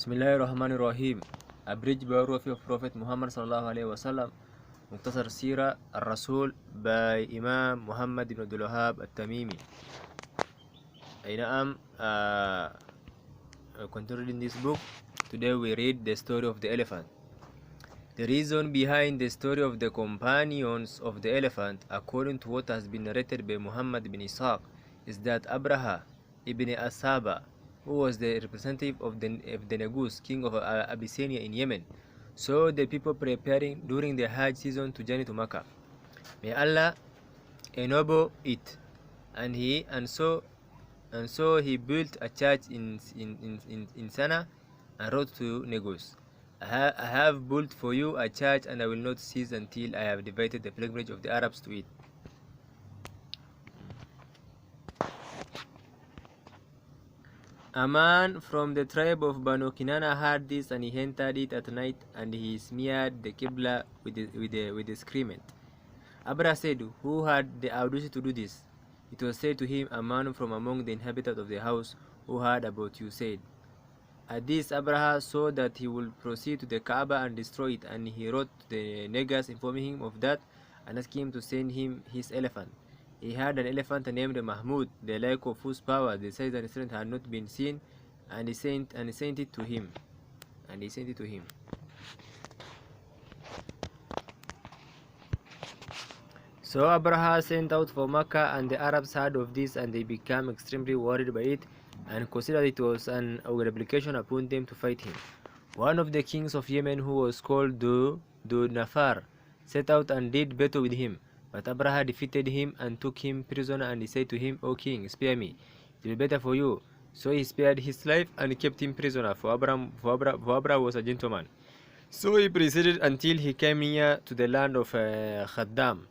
Bismillahirrahmanirrahim. Abridged biography of Prophet Muhammad sallallahu alaihi wasallam. Mukhtasar Seerah Ar-Rasool by Imam Muhammad ibn Abdul Wahhab At-Tamimi. I am continuing this book. Today we read the story of the elephant. The reason behind the story of the companions of the elephant, according to what has been narrated by Muhammad bin Ishaq, is that Abraha ibn Asaba, who was the representative of the Negus, king of Abyssinia in Yemen, saw the people preparing during the Hajj season to journey to Mecca. May Allah enable it, and so he built a church in Sana and wrote to Negus, I have built for you a church, and I will not cease until I have divided the pilgrimage of the Arabs to it. A man from the tribe of Banu Kinana heard this, and he entered it at night, and he smeared the Qibla with excrement. Abraham said, who had the audacity to do this? It was said to him, a man from among the inhabitants of the house who heard about you said. At this, Abraham saw that he would proceed to the Kaaba and destroy it, and he wrote to the Negus informing him of that and asking him to send him his elephant. He had an elephant named Mahmud, the like of whose power the size and strength had not been seen, and he sent it to him. So Abraham sent out for Mecca, and the Arabs heard of this, and they became extremely worried by it, and considered it was an obligation upon them to fight him. One of the kings of Yemen, who was called Nafar, set out and did battle with him. But Abraham defeated him and took him prisoner, and he said to him, O king, spare me, it will be better for you. So he spared his life and kept him prisoner, for Abraham was a gentleman. So he proceeded until he came near to the land of Khaddam,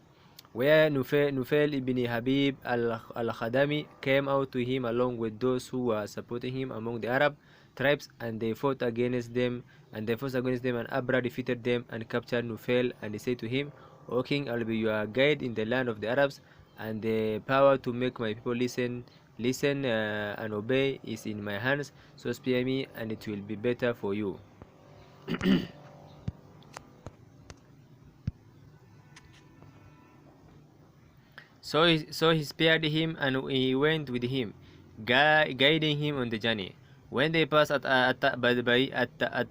where Nufail ibn Habib al-Khadami came out to him along with those who were supporting him among the Arab tribes, and they fought against them, and Abraham defeated them and captured Nufail, and he said to him, O king, I will be your guide in the land of the Arabs, and the power to make my people listen and obey is in my hands, so spare me, and it will be better for you. So he spared him, and he went with him, guiding him on the journey. When they passed at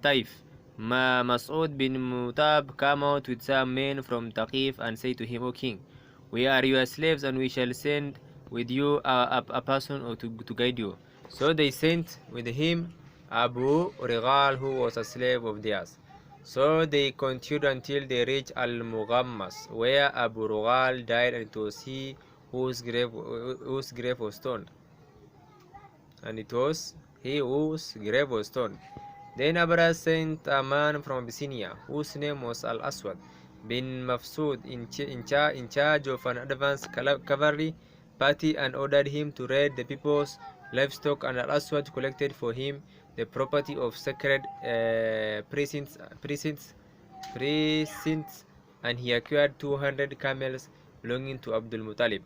Taif, Mas'ud bin Mutab came out with some men from Taqif and said to him, O king, we are your slaves, and we shall send with you a person to guide you. So they sent with him Abu Rigal, who was a slave of theirs. So they continued until they reached Al-Mughammas, where Abu Rigal died, and it was he whose grave was stoned. Then Abraham sent a man from Abyssinia, whose name was Al-Aswad bin Mafsud, in charge of an advanced cavalry party, and ordered him to raid the people's livestock, and Al-Aswad collected for him the property of sacred precincts, and he acquired 200 camels belonging to Abdul Muttalib.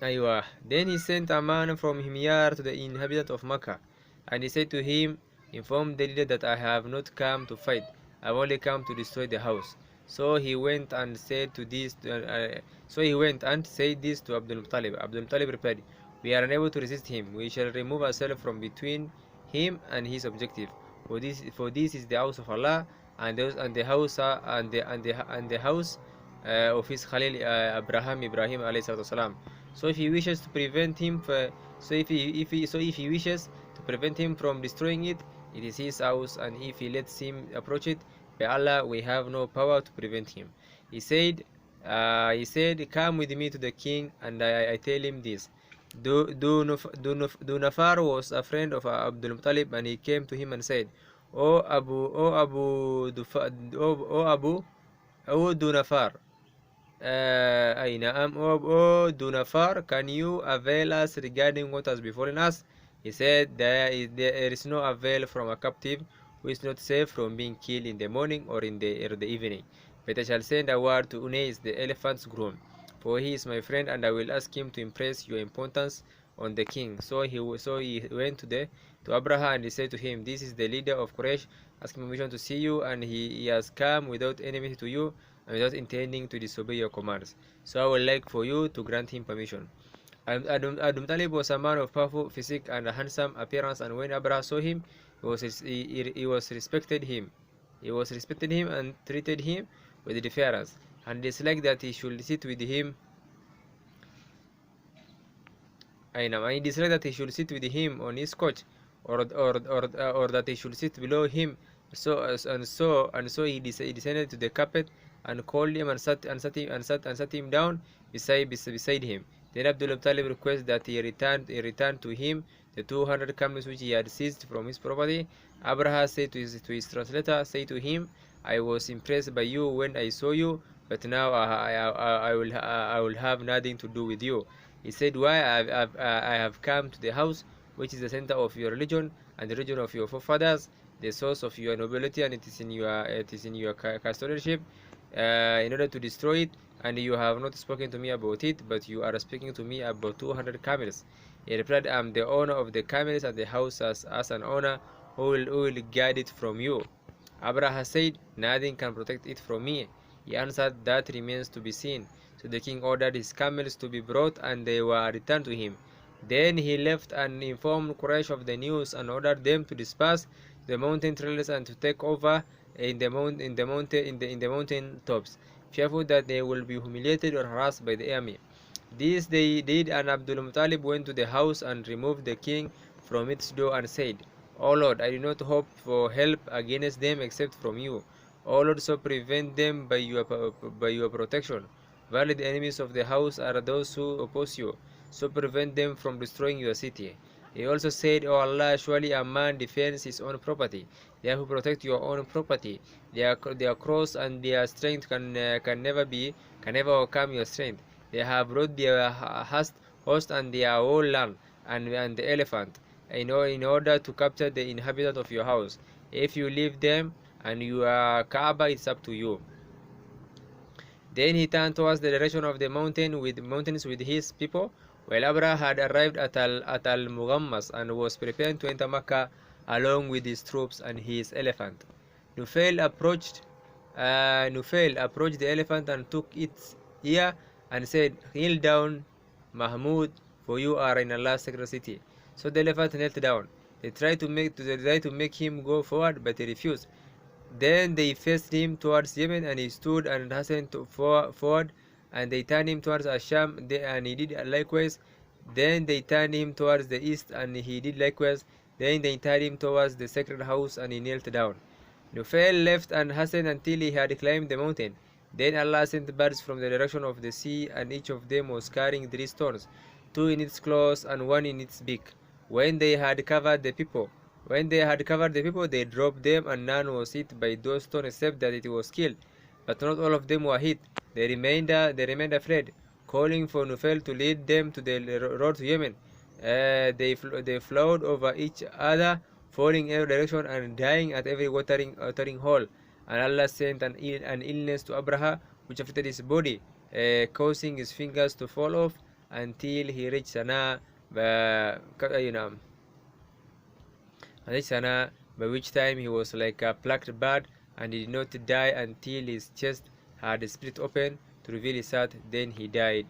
Then he sent a man from Himyar to the inhabitant of Makkah, and he said to him, inform the leader that I have not come to fight, I have only come to destroy the house. So he went and said this to Abdul Muttalib. Abdul Muttalib replied, we are unable to resist him. We shall remove ourselves from between him and his objective. For this is the house of Allah, and the house of his Khalil Ibrahim alayhi salam. So if he wishes to prevent him from destroying it, it is his house, and if he lets him approach it, by Allah, we have no power to prevent him. He said, come with me to the king, and I tell him this. Nafar was a friend of Abdul Muttalib, and he came to him and said, O Dunafar, can you avail us regarding what has befallen us? He said, there is no avail from a captive who is not safe from being killed in the morning or in the evening. But I shall send a word to Unais, the elephant's groom, for he is my friend, and I will ask him to impress your importance on the king. So he went to Abraha, and he said to him, "This is the leader of Quraysh, asking permission to see you, and he has come without enmity to you and without intending to disobey your commands. So I would like for you to grant him permission." Abdul Talib was a man of powerful physique and a handsome appearance, and when Abraha saw him, he was respected him. He was respected him and treated him with deference, and disliked that he should sit with him. And he disliked that he should sit with him on his couch, or that he should sit below him. So he descended to the carpet and called him and sat him down beside him. Then Abdul Talib requested that he returned to him the 200 camels which he had seized from his property. Abraha said to his translator, "Say to him, I was impressed by you when I saw you, but now I will have nothing to do with you." He said, "Why? I have come to the house which is the center of your religion and the religion of your forefathers, the source of your nobility, and it is in your custodianship, in order to destroy it, and you have not spoken to me about it, but you are speaking to me about 200 camels." He replied, "I am the owner of the camels and the house as an owner who will guard it from you." Abraha said, "Nothing can protect it from me." He answered, "That remains to be seen." So the king ordered his camels to be brought, and they were returned to him. Then he left and informed Quraysh of the news, and ordered them to disperse the mountain trails and to take over in the mountain tops, fearful that they will be humiliated or harassed by the army. This they did, and Abdul Muttalib went to the house and removed the king from its door and said, "O Lord, I do not hope for help against them except from you. O Lord, so prevent them by your protection. Verily the enemies of the house are those who oppose you, so prevent them from destroying your city." He also said, "O Allah, surely a man defends his own property. They who protect your own property, their cross and their strength can never overcome your strength. They have brought their host and their whole land and the elephant in order to capture the inhabitant of your house. If you leave them and your Kaaba, it's up to you." Then he turned towards the direction of the mountains with his people, while Abraham had arrived at Al-Mughammas and was preparing to enter Mecca along with his troops and his elephant. Nufail approached the elephant and took its ear and said, "Kneel down, Mahmud, for you are in Allah's sacred city." So the elephant knelt down. They tried to make him go forward, but he refused. Then they faced him towards Yemen, and he stood and hastened forward, and they turned him towards Asham, and he did likewise. Then they turned him towards the east, and he did likewise. Then they turned him towards the sacred house, and he knelt down. Nufail left and hastened until he had climbed the mountain. Then Allah sent birds from the direction of the sea, and each of them was carrying 3 stones, 2 in its claws and 1 in its beak. When they had covered the people, they dropped them, and none was hit by those stones except that it was killed. But not all of them were hit. The remainder fled, calling for Nufail to lead them to the road to Yemen. They flowed over each other, falling in every direction and dying at every watering hole. And Allah sent an illness to Abraha, which affected his body, causing his fingers to fall off until he reached Sana'a, by which time he was like a plucked bird, and he did not die until his chest had split open to reveal his heart. Then he died.